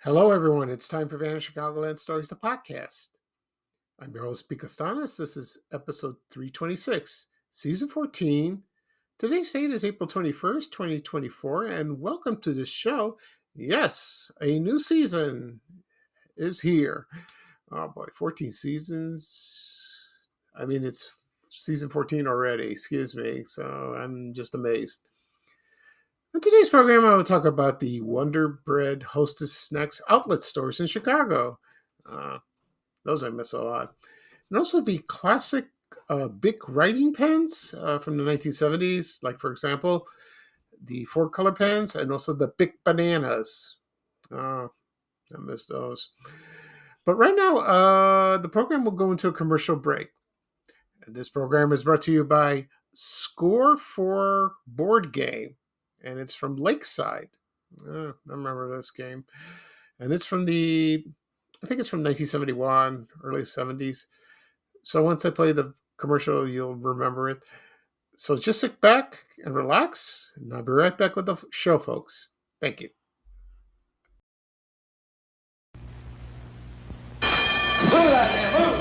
Hello, everyone. It's time for Vanishing Chicagoland Stories, the podcast. I'm your host, Picastanis. This is episode 326, season 14. Today's date is April 21st, 2024, and welcome to the show. Yes, a new season is here. Oh boy, 14 seasons. I mean, it's season 14 already, excuse me. So I'm just amazed. In today's program, I will talk about the Wonder Bread Hostess Snacks outlet stores in Chicago. Those I miss a lot. And also the classic Bic writing pens from the 1970s, like, for example, the four-color pens and also the Bic Bananas. I miss those. But right now, the program will go into a commercial break. And this program is brought to you by Score 4 Board Game. And it's from Lakeside. I remember this game. And it's from I think it's from 1971, early 70s. So once I play the commercial, you'll remember it. So just sit back and relax, and I'll be right back with the show, folks. Thank you.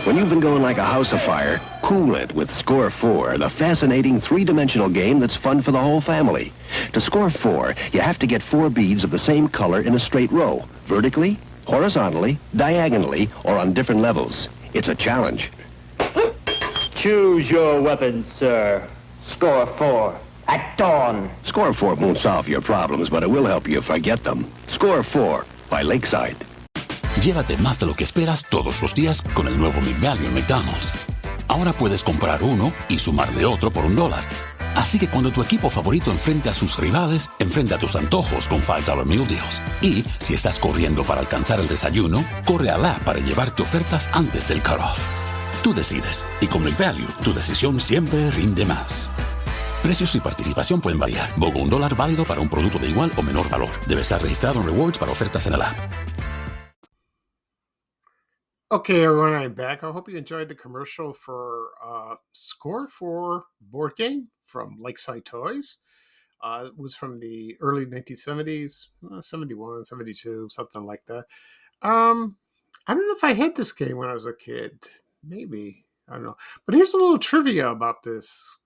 When you've been going like a house afire, cool it with Score 4, the fascinating three-dimensional game that's fun for the whole family. To score 4, you have to get 4 beads of the same color in a straight row, vertically, horizontally, diagonally, or on different levels. It's a challenge. Choose your weapons, sir. Score 4 at dawn. Score 4 won't solve your problems, but it will help you forget them. Score 4 by Lakeside. Llévate más de lo que esperas todos los días con el nuevo McValue en McDonald's. Ahora puedes comprar uno y sumarle otro por $1. Así que cuando tu equipo favorito enfrente a sus rivales, enfrenta tus antojos con $5 Meal Deals. Y si estás corriendo para alcanzar el desayuno, corre a la para llevarte ofertas antes del cutoff. Tú decides, y con McValue, tu decisión siempre rinde más. Precios y participación pueden variar. BOGO $1 válido para un producto de igual o menor valor. Debe estar registrado en Rewards para ofertas en el app. Okay, everyone, I'm back. I hope you enjoyed the commercial for Score 4 board game from Lakeside Toys. It was from the early 1970s, 71, 72, something like that. I don't know if I had this game when I was a kid. Maybe. I don't know. But here's a little trivia about this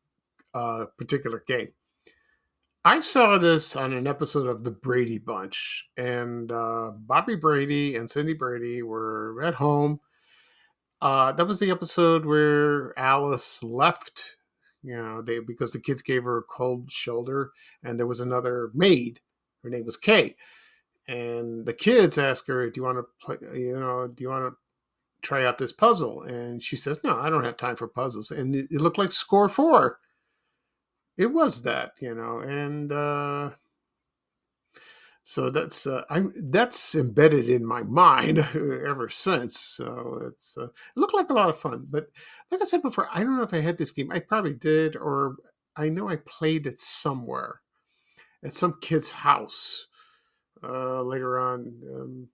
particular game. I saw this on an episode of The Brady Bunch, and Bobby Brady and Cindy Brady were at home. That was the episode where Alice left, because the kids gave her a cold shoulder, and there was another maid. Her name was Kay, and the kids asked her, "Do you want to play? Do you want to try out this puzzle?" And she says, "No, I don't have time for puzzles." And it looked like Score 4. It was that, and so that's embedded in my mind ever since. So it looked like a lot of fun. But like I said before, I don't know if I had this game. I probably did, or I know I played it somewhere at some kid's house later on.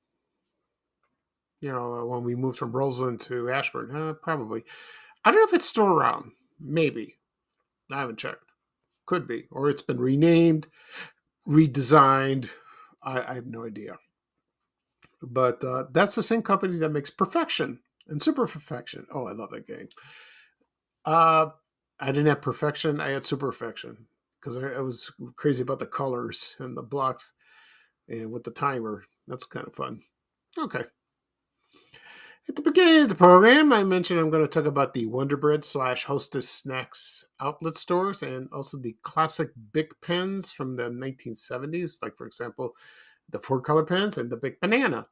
When we moved from Roseland to Ashburn, probably. I don't know if it's still around. Maybe. I haven't checked. Could be. Or it's been renamed, redesigned. I have no idea. But that's the same company that makes Perfection and Super Perfection. Oh, I love that game. I didn't have Perfection. I had Super Perfection because I was crazy about the colors and the blocks and with the timer. That's kind of fun. Okay. At the beginning of the program, I mentioned I'm going to talk about the Wonder Bread / Hostess Snacks outlet stores and also the classic Bic pens from the 1970s, like, for example, the four-color pens and the Bic Banana.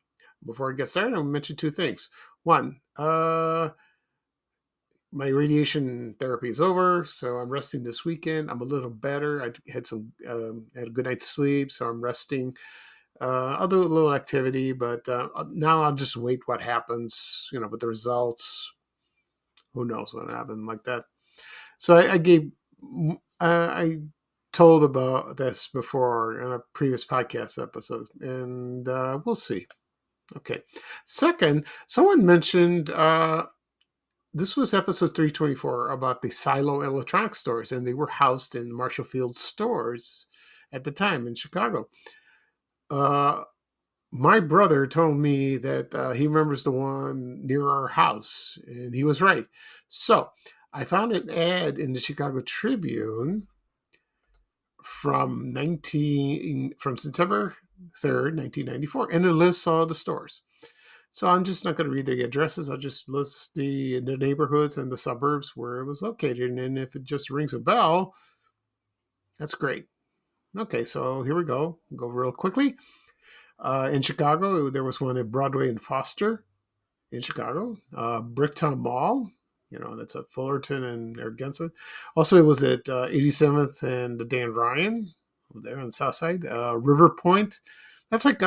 Before I get started, I'll mention two things. One, my radiation therapy is over, so I'm resting this weekend. I'm a little better. I had a good night's sleep, so I'm resting. I'll do a little activity, but now I'll just wait what happens, with the results. Who knows what happened like that. So I told about this before in a previous podcast episode, and we'll see. Okay. Second, someone mentioned this was episode 324 about the Silo electronic stores, and they were housed in Marshall Field stores at the time in Chicago. My brother told me that he remembers the one near our house, and he was right. So I found an ad in the Chicago Tribune from September 3rd, 1994, and it lists all the stores. So I'm just not going to read the addresses. I'll just list the neighborhoods and the suburbs where it was located, and if it just rings a bell, that's great. Okay, so here we go. Go real quickly. In Chicago, there was one at Broadway and Foster in Chicago. Bricktown Mall, that's at Fullerton and Narragansett. Also, it was at 87th and Dan Ryan there on the south side. River Point, that's like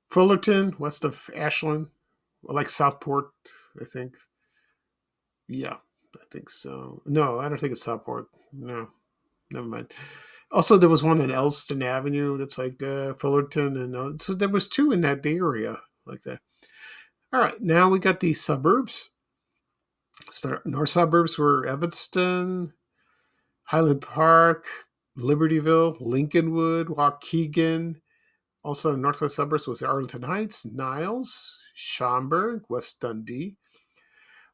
Fullerton, west of Ashland, like Southport, I think. Yeah, I think so. No, I don't think it's Southport. No, never mind. Also, there was one in Elston Avenue that's like Fullerton, and so there was two in that area like that. All right, now we got the suburbs. North suburbs were Evanston, Highland Park, Libertyville, Lincolnwood, Waukegan. Also, northwest suburbs was Arlington Heights, Niles, Schaumburg, West Dundee.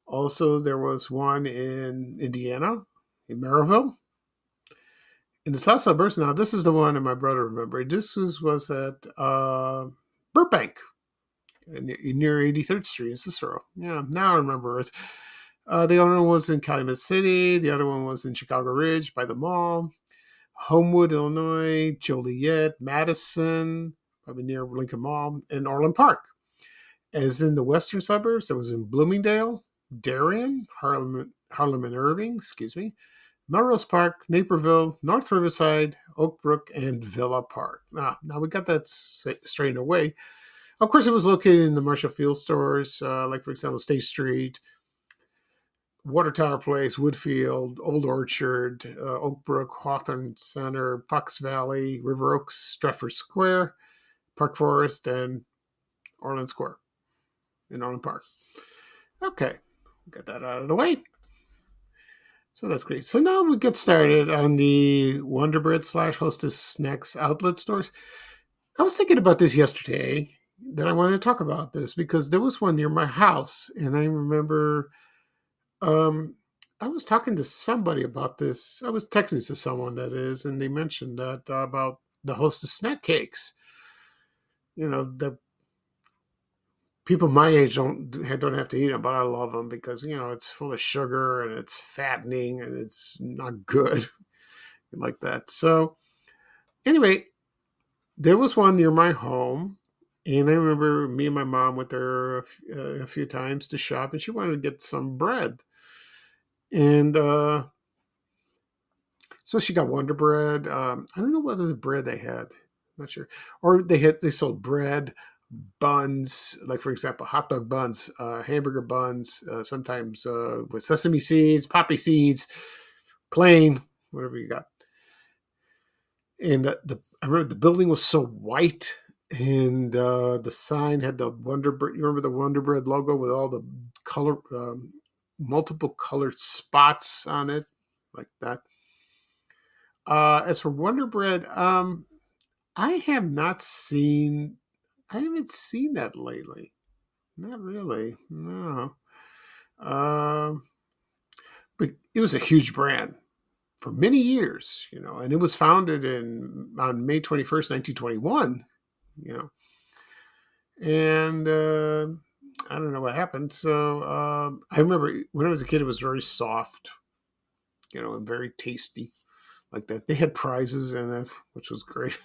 Also, there was one in Indiana, in Maryville. In the south suburbs, now this is the one that my brother remembered. This was at Burbank, near 83rd Street in Cicero. Yeah, now I remember it. The other one was in Calumet City. The other one was in Chicago Ridge by the mall. Homewood, Illinois, Joliet, Madison, probably near Lincoln Mall, and Orland Park. As in the western suburbs, there was in Bloomingdale, Darien, Harlem and Irving, Melrose Park, Naperville, North Riverside, Oak Brook, and Villa Park. Now we got that straightened away. Of course, it was located in the Marshall Field stores, like, for example, State Street, Water Tower Place, Woodfield, Old Orchard, Oak Brook, Hawthorne Center, Fox Valley, River Oaks, Stratford Square, Park Forest, and Orland Square in Orland Park. Okay, got that out of the way. So that's great. So now we get started on the Wonder Bread / Hostess Snacks outlet stores. I was thinking about this yesterday, that I wanted to talk about this because there was one near my house, and I remember I was talking to somebody about this. I was texting to someone, that is, and they mentioned that about the Hostess snack cakes. The people my age don't have to eat them, but I love them because it's full of sugar and it's fattening and it's not good like that. So anyway, there was one near my home, and I remember me and my mom went there a few times to shop, and she wanted to get some bread, and so she got Wonder Bread. I don't know whether the bread they had, not sure, or they sold bread, buns, like, for example, hot dog buns, hamburger buns, sometimes with sesame seeds, poppy seeds, plain, whatever you got. And I remember the building was so white, and the sign had the Wonder Bread. You remember the Wonder Bread logo with all the multiple colored spots on it, like that. As for Wonder Bread, I haven't seen that lately. Not really, no. But it was a huge brand for many years, and it was founded on May 21st, 1921, and I don't know what happened. So I remember when I was a kid, it was very soft, and very tasty, like that. They had prizes in it, which was great.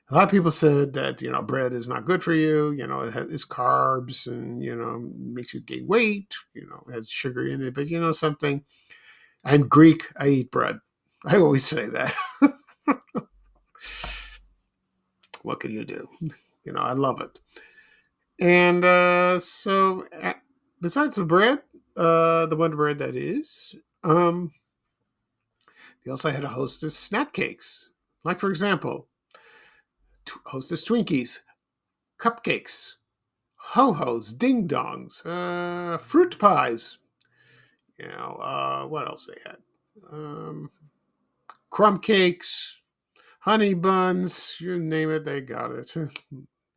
A lot of people said that bread is not good for you. It's carbs, and makes you gain weight. It has sugar in it, but something. I'm Greek. I eat bread. I always say that. What can you do? I love it. And besides the bread, the Wonder Bread that is, they also had a Hostess snack cakes. Like, for example, Hostess Twinkies, cupcakes, ho-hos, ding-dongs, fruit pies. What else they had? Crumb cakes, honey buns, you name it, they got it.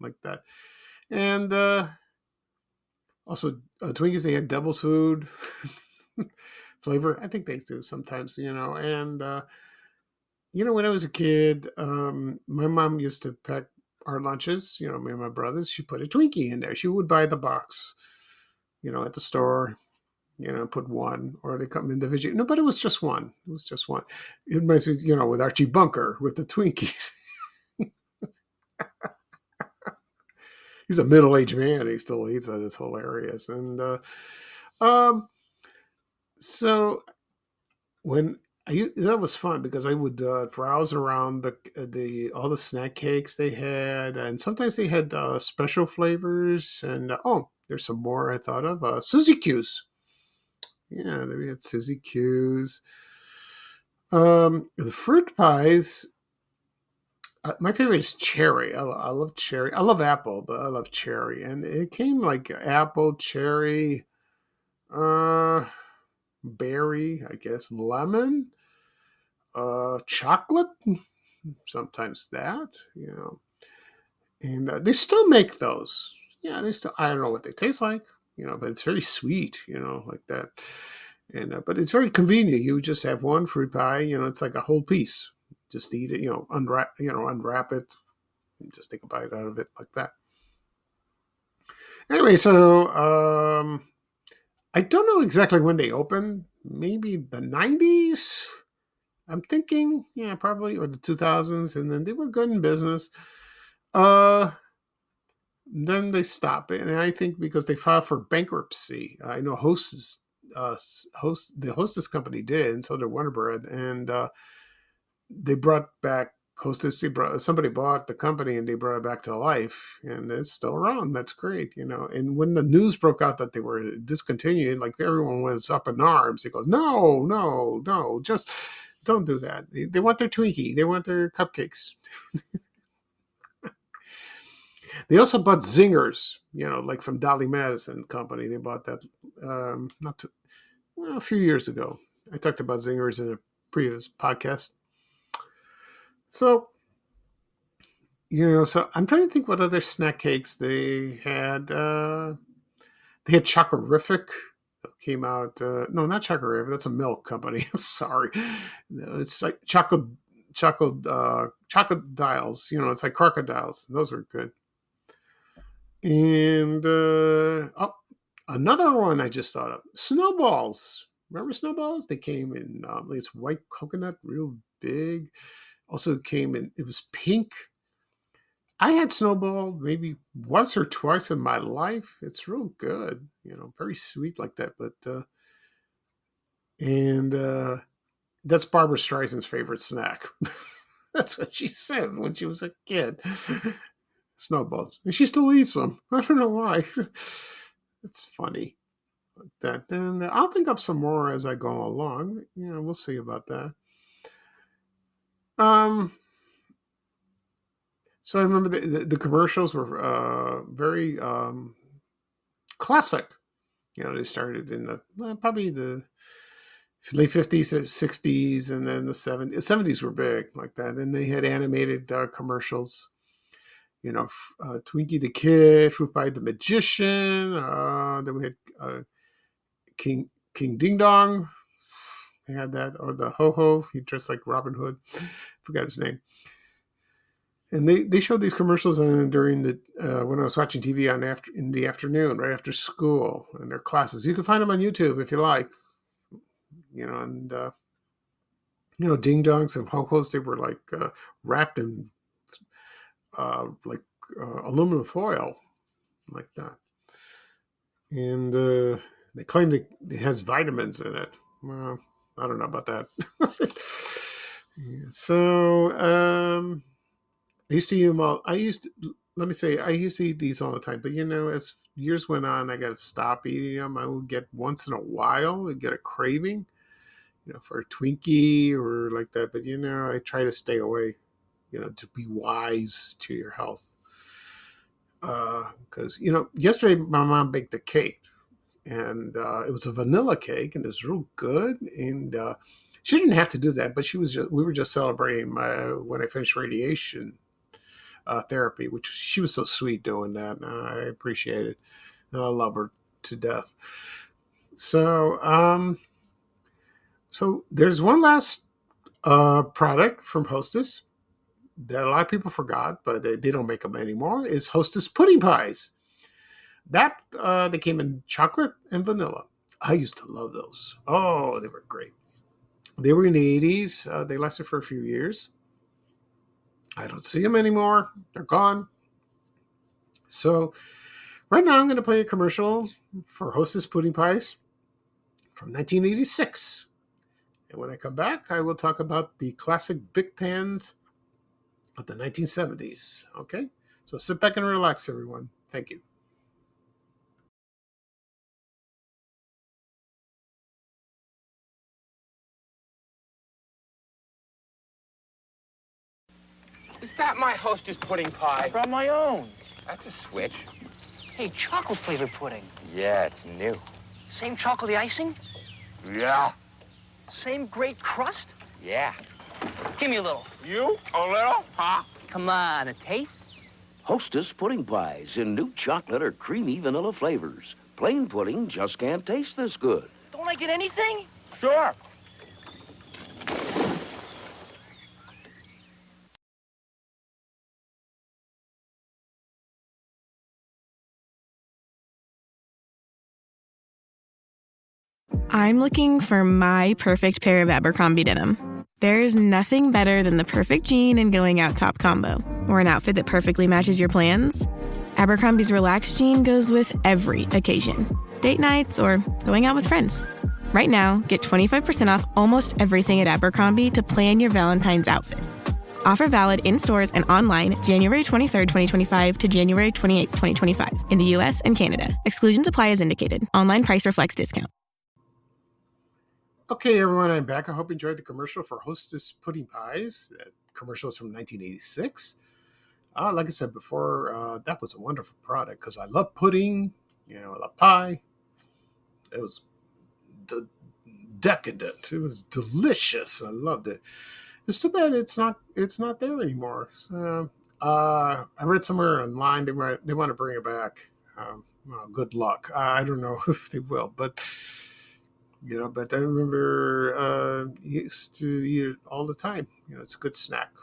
Like that. And also, Twinkies, they had Devil's Food flavor. I think they do sometimes, And, when I was a kid, my mom used to pack our lunches, me and my brothers. She put a Twinkie in there. She would buy the box, at the store, put one, or they come individually. No, but it was just one. It was just one. It reminds me, with Archie Bunker with the Twinkies. He's a middle-aged man. He still eats it. It's hilarious. And um, so that was fun because I would browse around the all the snack cakes they had, and sometimes they had special flavors. And there's some more I thought of. Suzy Q's. Yeah, we had Suzy Q's. The fruit pies. My favorite is cherry. I love cherry. I love apple, but I love cherry. And it came like apple, cherry, berry, I guess, lemon, chocolate. Sometimes that, And they still make those. Yeah, they still. I don't know what they taste like, but it's very sweet, like that. And but it's very convenient. You just have one fruit pie. It's like a whole piece. Just eat it, unwrap it, and just take a bite out of it like that. Anyway, so I don't know exactly when they opened. Maybe the 90s. I'm thinking, yeah, probably, or the 2000s, and then they were good in business. Then they stopped it, and I think because they filed for bankruptcy. I know the Hostess company did, and so did Wonder Bread, and they brought back Hostess. Somebody bought the company and they brought it back to life, and it's still around. That's great, And when the news broke out that they were discontinued, like everyone was up in arms. They go, no, no, no, just don't do that. They want their Twinkie. They want their cupcakes. They also bought Zingers, like from Dolly Madison Company. They bought that a few years ago. I talked about Zingers in a previous podcast. So, so I'm trying to think what other snack cakes they had. They had Chocorific that came out. No, not Chocorific. That's a milk company. I'm sorry. No, it's like chocolate dials. It's like crocodiles. Those are good. And another one I just thought of: Snowballs. Remember Snowballs? They came in. It's white coconut, real big. Also came in. It was pink. I had Snowball maybe once or twice in my life. It's real good, very sweet like that. But that's Barbara Streisand's favorite snack. That's what she said when she was a kid. Snowballs, and she still eats them. I don't know why. It's funny like that. Then I'll think up some more as I go along. We'll see about that. So I remember the commercials were very classic. They started in probably the late 50s or 60s, and then the 70s. 70s were big like that. And they had animated commercials. Twinkie the Kid, Fruit Pie the Magician. Then we had King Ding Dong. They had that, or the Ho Ho. He dressed like Robin Hood. Forgot his name. And they showed these commercials during the when I was watching TV in the afternoon, right after school, and their classes. You can find them on YouTube if you like. And Ding Dongs and Ho Hos, they were like wrapped in aluminum foil, like that. And they claim it has vitamins in it. Well, I don't know about that. Yeah. So I used to eat them all. Let me say, I used to eat these all the time. But as years went on, I got to stop eating them. I would get once in a while, I'd get a craving, for a Twinkie or like that. But I try to stay away, to be wise to your health. Because yesterday my mom baked a cake, and it was a vanilla cake, and it was real good. And she didn't have to do that, but we were just celebrating when I finished radiation therapy, which she was so sweet doing that. I appreciate it. I love her to death. So, there's one last product from Hostess that a lot of people forgot, but they don't make them anymore. Is Hostess pudding pies. That they came in chocolate and vanilla. I used to love those. Oh, they were great. They were in the 80s. They lasted for a few years. I don't see them anymore. They're gone. So right now I'm going to play a commercial for Hostess pudding pies from 1986. And when I come back, I will talk about the classic Bic pans of the 1970s. Okay? So sit back and relax, everyone. Thank you. Is that my Hostess pudding pie? I brought my own. That's a switch. Hey, chocolate flavored pudding. Yeah, it's new. Same chocolatey icing? Yeah. Same great crust? Yeah. Give me a little. You? A little? Huh? Come on, a taste? Hostess pudding pies in new chocolate or creamy vanilla flavors. Plain pudding just can't taste this good. Don't I get anything? Sure. I'm looking for my perfect pair of Abercrombie denim. There's nothing better than the perfect jean and going out top combo, or an outfit that perfectly matches your plans. Abercrombie's relaxed jean goes with every occasion, date nights or going out with friends. Right now, get 25% off almost everything at Abercrombie to plan your Valentine's outfit. Offer valid in stores and online January 23rd, 2025 to January 28th, 2025 in the U.S. and Canada. Exclusions apply as indicated. Online price reflects discount. Okay, everyone, I'm back. I hope you enjoyed the commercial for Hostess pudding pies. Commercial is from 1986. Like I said before, that was a wonderful product because I love pudding. I love pie. It was decadent. It was delicious. I loved it. It's too bad it's not there anymore. So I read somewhere online they want to bring it back. Well, good luck. I don't know if they will, but. But I remember used to eat it all the time. It's a good snack.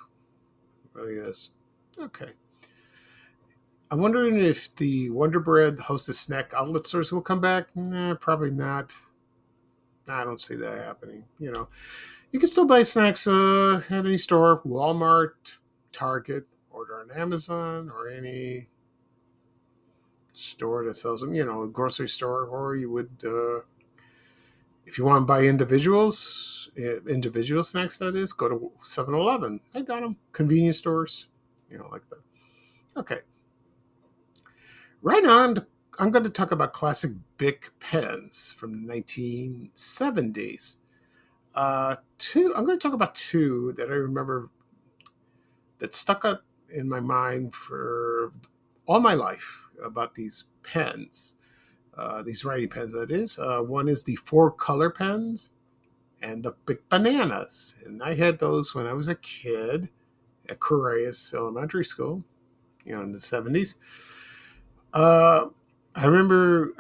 It really is. Okay. I'm wondering if the Wonder Bread Hostess Snack outlet stores will come back. Nah, probably not. I don't see that happening. You can still buy snacks at any store, Walmart, Target, order on Amazon, or any store that sells them, a grocery store, or you would... if you want to buy individual snacks, that is, go to 7-Eleven. They got them. Convenience stores, like that. Okay. Right now, I'm going to talk about classic Bic pens from the 1970s. I'm going to talk about two that I remember that stuck up in my mind for all my life about these pens. These writing pens, that is. One is the 4-color pens and the Bic Bananas. And I had those when I was a kid at Correas Elementary School, in the 70s. I remember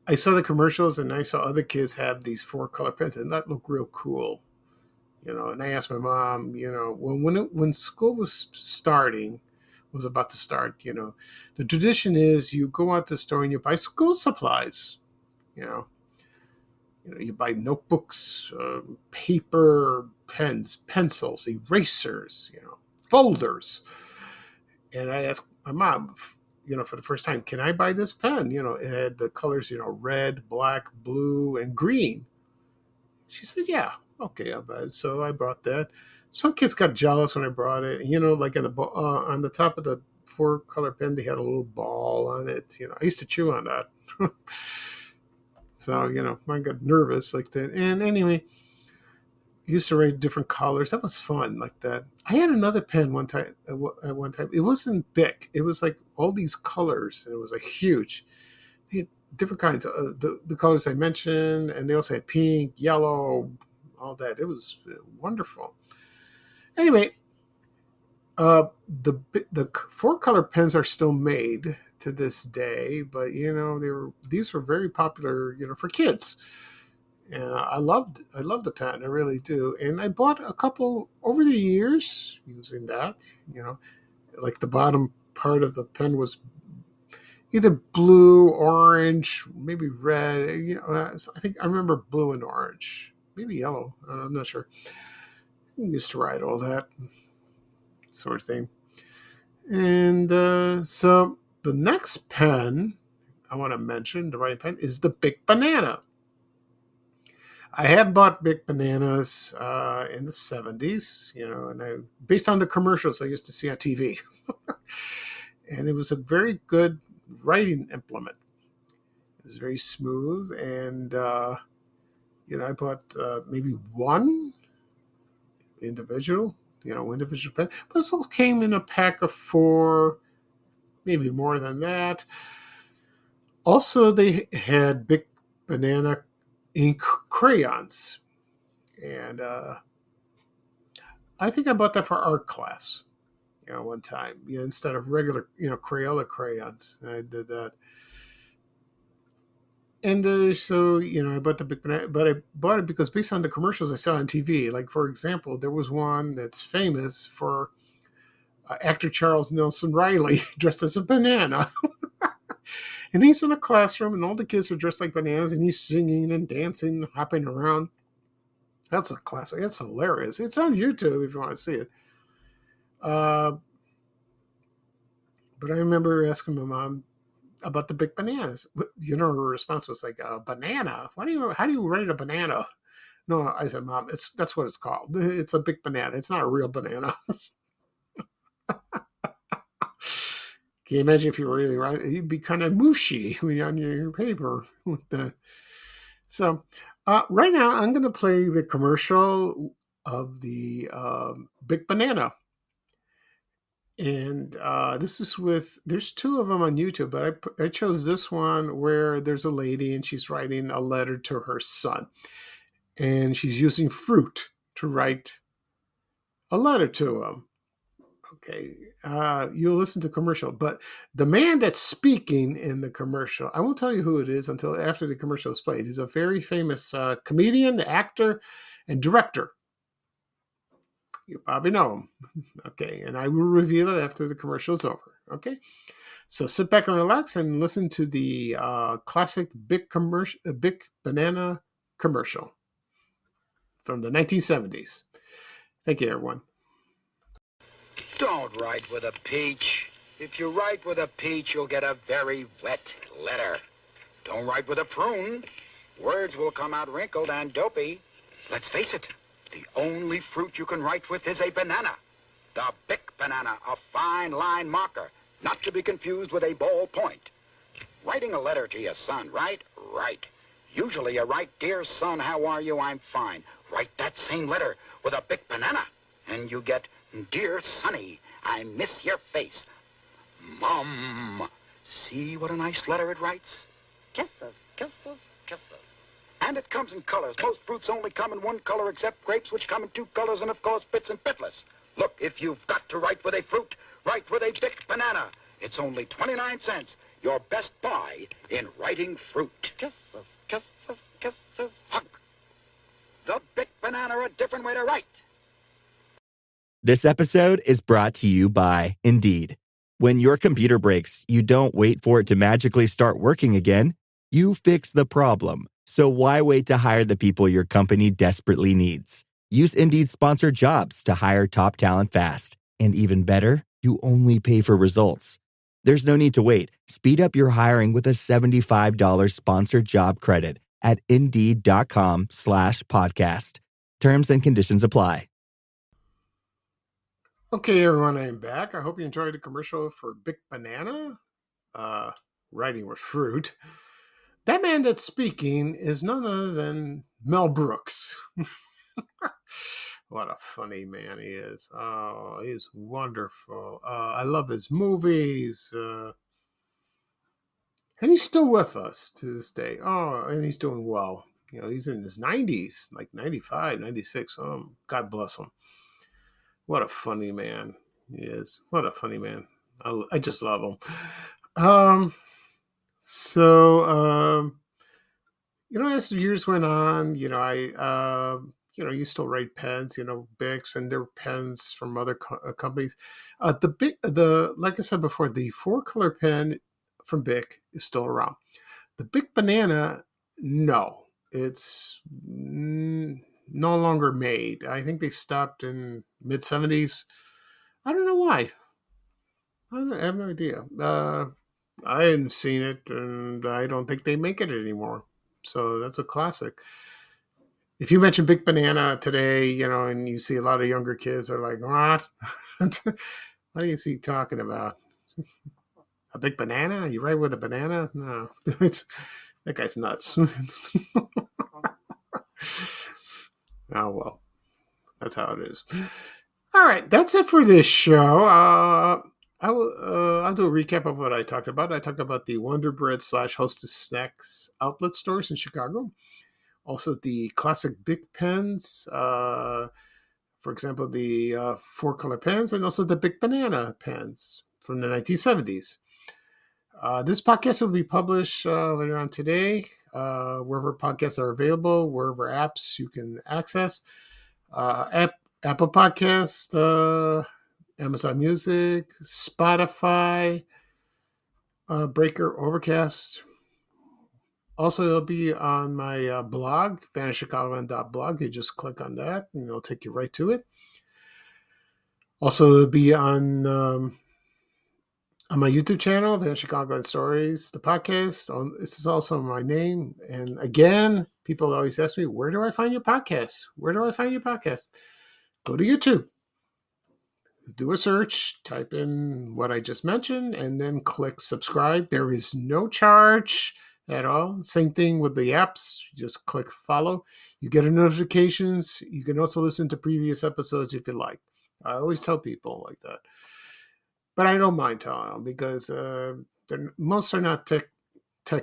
I saw the commercials and I saw other kids have these 4-color pens and that looked real cool. And I asked my mom, when school was about to start, the tradition is you go out to the store and you buy school supplies, you buy notebooks, paper, pens, pencils, erasers, folders. And I asked my mom, for the first time, can I buy this pen? It had the colors, red, black, blue, and green. She said, yeah, okay, I'll buy it. So I brought that. Some kids got jealous when I brought it. Like on the top of the 4-color pen, they had a little ball on it. I used to chew on that. So, I got nervous like that. And anyway, used to write different colors. That was fun like that. I had another pen one time. At one time, it wasn't big. It was like all these colors, and it was like huge. They had different kinds of the colors I mentioned, and they also had pink, yellow, all that. It was wonderful. Anyway, the 4-color pens are still made to this day, but these were very popular, for kids. And I loved the pen, I really do. And I bought a couple over the years using that. Like the bottom part of the pen was either blue, orange, maybe red. I think I remember blue and orange, maybe yellow. I'm not sure. I used to write all that sort of thing. And so the next pen I want to mention, the writing pen, is the Big Banana. I have bought Big Bananas in the 70s, and based on the commercials I used to see on TV. And it was a very good writing implement. It was very smooth, and I bought maybe one individual pen, but it still came in a pack of 4, maybe more than that. Also, they had Big Banana ink crayons, and I think I bought that for art class, one time, instead of regular, Crayola crayons. I did that. And so, I bought the Big Banana, but I bought it because based on the commercials I saw on TV, like, for example, there was one that's famous for actor Charles Nelson Riley dressed as a banana. And he's in a classroom, and all the kids are dressed like bananas, and he's singing and dancing, hopping around. That's a classic. That's hilarious. It's on YouTube if you want to see it. But I remember asking my mom about the Big Bananas. Her response was like, banana? How do you write a banana? No, I said, Mom, that's what it's called. It's a big banana. It's not a real banana. Can you imagine if you were really right? You'd be kind of mushy when you're on your paper with that. So right now, I'm going to play the commercial of the Big Banana. And this is there's 2 of them on YouTube, but I chose this one where there's a lady and she's writing a letter to her son. And she's using fruit to write a letter to him. Okay, you'll listen to commercial, but the man that's speaking in the commercial, I won't tell you who it is until after the commercial is played. He's a very famous comedian, actor, and director. You probably know him. Okay, and I will reveal it after the commercial is over. Okay, so sit back and relax and listen to the classic Big Banana commercial from the 1970s. Thank you, everyone. Don't write with a peach. If you write with a peach, you'll get a very wet letter. Don't write with a prune. Words will come out wrinkled and dopey. Let's face it, the only fruit you can write with is a banana. The Big Banana, a fine line marker, not to be confused with a ballpoint. Writing a letter to your son, right? Right. Usually you write, "Dear son, how are you? I'm fine." Write that same letter with a Big Banana, and you get, "Dear Sonny, I miss your face." Mom. See what a nice letter it writes? Kisses, kisses, kisses. And it comes in colors. Most fruits only come in one color except grapes, which come in 2 colors, and of course bits and pitless. Look, if you've got to write with a fruit, write with a Big Banana. It's only 29 cents. Your best buy in writing fruit. Kisses, kisses, kisses, hug. The Big Banana, a different way to write. This episode is brought to you by Indeed. When your computer breaks, you don't wait for it to magically start working again. You fix the problem. So why wait to hire the people your company desperately needs? Use Indeed Sponsored Jobs to hire top talent fast. And even better, you only pay for results. There's no need to wait. Speed up your hiring with a $75 sponsored job credit at Indeed.com/podcast. Terms and conditions apply. Okay, everyone, I'm back. I hope you enjoyed the commercial for Big Banana, writing with fruit. That man that's speaking is none other than Mel Brooks. What a funny man he is. Oh, he's wonderful. I love his movies. And he's still with us to this day. Oh, and he's doing well. You know, he's in his 90s, like 95, 96. Oh, God bless him. What a funny man he is. What a funny man. I just love him. As the years went on, I used to write pens, Bics, and there were pens from other companies. Like I said before, the 4-color pen from Bic is still around. The Big Banana, no, it's no longer made. I think they stopped in mid 70s. I don't know why. I have no idea. I hadn't seen it, and I don't think they make it anymore. So that's a classic. If you mention Big Banana today, and you see a lot of younger kids are like, what? What is he talking about? A big banana? You write with a banana? No. That guy's nuts. Oh, well. That's how it is. All right. That's it for this show. I'll do a recap of what I talked about. I talked about the Wonder Bread / Hostess Snacks outlet stores in Chicago. Also, the classic Bic pens. For example, the 4-color pens, and also the Big Banana pens from the 1970s. This podcast will be published later on today, wherever podcasts are available, wherever apps you can access. Apple Podcast, Amazon Music, Spotify, Breaker, Overcast. Also, it'll be on my blog, vanishchicagoland.blog. You just click on that, and it'll take you right to it. Also, it'll be on my YouTube channel, Vanish Chicagoland Stories, the podcast. This is also my name. And again, people always ask me, where do I find your podcast? Where do I find your podcast? Go to YouTube. Do a search, type in what I just mentioned, and then click subscribe. There is no charge at all. Same thing with the apps. You just click follow. You get notifications. You can also listen to previous episodes if you like. I always tell people like that. But I don't mind telling them because most are not tech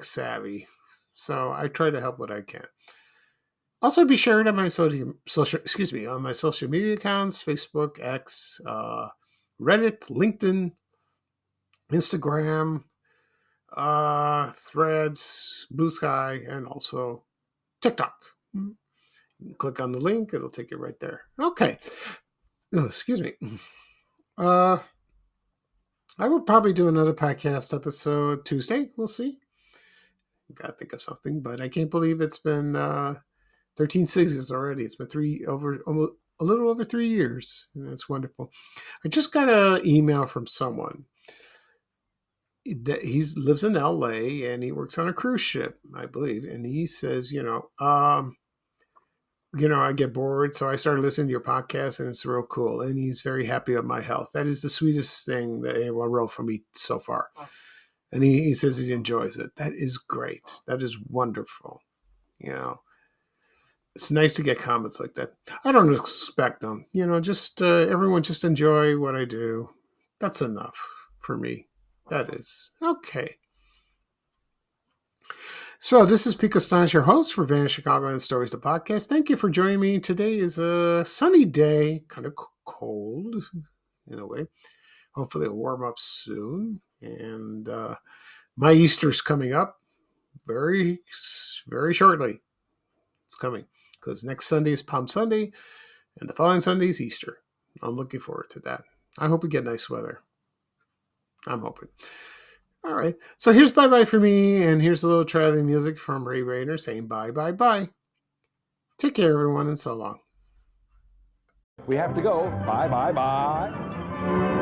savvy. So I try to help what I can. Also, be shared on my social media accounts: Facebook, X, Reddit, LinkedIn, Instagram, Threads, Blue Sky, and also TikTok. Click on the link; it'll take you right there. Okay. Oh, excuse me. I will probably do another podcast episode Tuesday. We'll see. Gotta think of something, but I can't believe it's been 13 seasons already. It's been almost a little over 3 years. And that's wonderful. I just got an email from someone that he lives in LA and he works on a cruise ship, I believe. And he says, I get bored, so I started listening to your podcast, and it's real cool. And he's very happy with my health. That is the sweetest thing that anyone wrote for me so far. And he says he enjoys it. That is great. That is wonderful. It's nice to get comments like that. I don't expect them. Just everyone just enjoy what I do. That's enough for me. That is. Okay. So this is Pico Stanish, your host for Vanish Chicagoland Stories, the podcast. Thank you for joining me. Today is a sunny day, kind of cold in a way. Hopefully it'll warm up soon. And my Easter's coming up very, very shortly. It's coming because next Sunday is Palm Sunday and the following Sunday is Easter. I'm looking forward to that. I hope we get nice weather. I'm hoping. All right. So here's bye-bye for me, and here's a little traveling music from Ray Rayner saying bye, bye, bye. Take care, everyone, and so long. We have to go. Bye, bye, bye.